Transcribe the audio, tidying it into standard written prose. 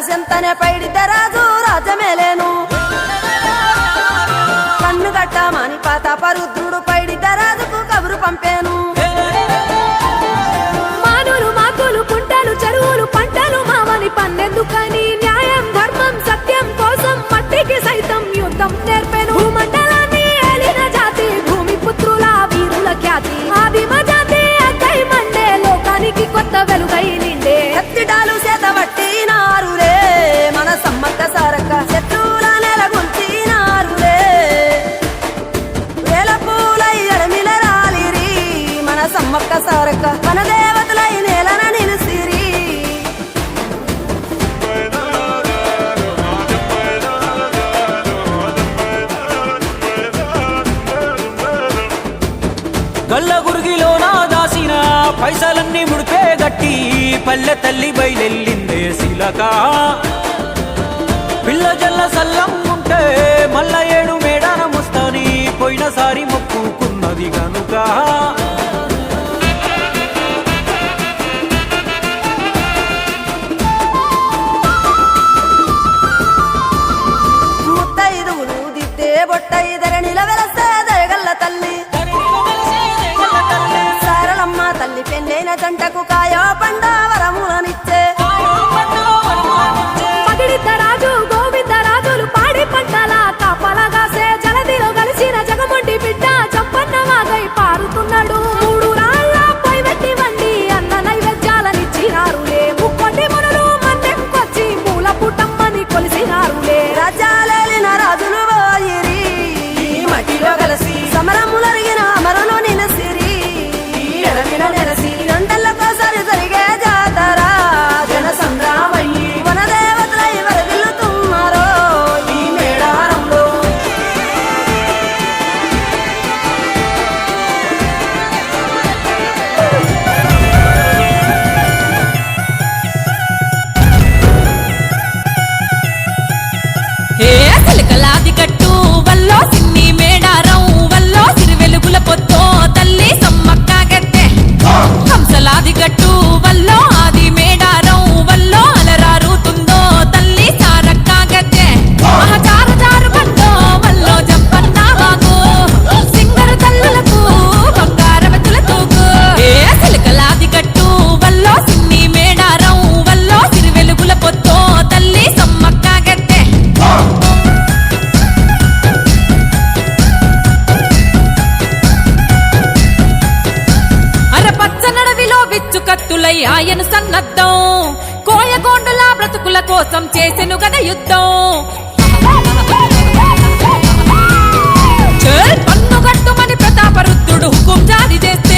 చెంతనే పైడిత రాజు రాజమేలేను కన్ను గట్టమని పాతాపరుద్రుడు పైడిత రాజుకు కబురు పంపేను మానులు మాకులు కుంటలు చెరువులు పంటలు మామని పన్నెందుకని న్యాయం ధర్మం సత్యం కోసం మట్టికి సైతం యుద్ధం నేర్పెను భూమండలాన్ని ఏలిన జాతి భూమి పుత్రుల వీరుల ఖ్యాతి ఆదిమ జాతి అక్కై మండే లోకానికి కొత్త వెలుగై నిండే ఎత్తిడాలు చేతబట్టినారులే మన సమ్మక్క సారక్క శత్రువుల నెలగొల్చినారులే వేల పూలై అడమిల రాలిరి మన సమ్మక్క సారక్క మన దేవతలై నేలన నిలిసిరి గల్ల గురిగిలోన దాసిన పైసలన్నీ ముడిపే గట్టి పల్లె తల్లి బయలెల్లిందే శిలక పిల్ల జల్ల సల్లం ఉంటే మల్ల ఏడు మేడాన ముస్తాని పోయినసారి మొక్కుకున్నది గనుక ముత్తైదువులు దిద్దే బొట్టైదర నిలవెలసే దయగల్ల తల్లి సారలమ్మ తల్లి పెళ్ళైన జంటకు కాయో పండ వరములనిచ్చే పగిడిద్దరాజు గోవిందరాజులు పాడి పంటల కాపలగాసే జలదిలో కలిసిన జగమొండి బిడ్డ చంపన్న వాగై పారుతున్నాడు యుద్ధం కోయగోండుల బ్రతుకుల కోసం చేసెను గద యుద్ధం పన్ను గట్టుమని ప్రతాపరుద్రుడు హుకుం జారీ చేస్తే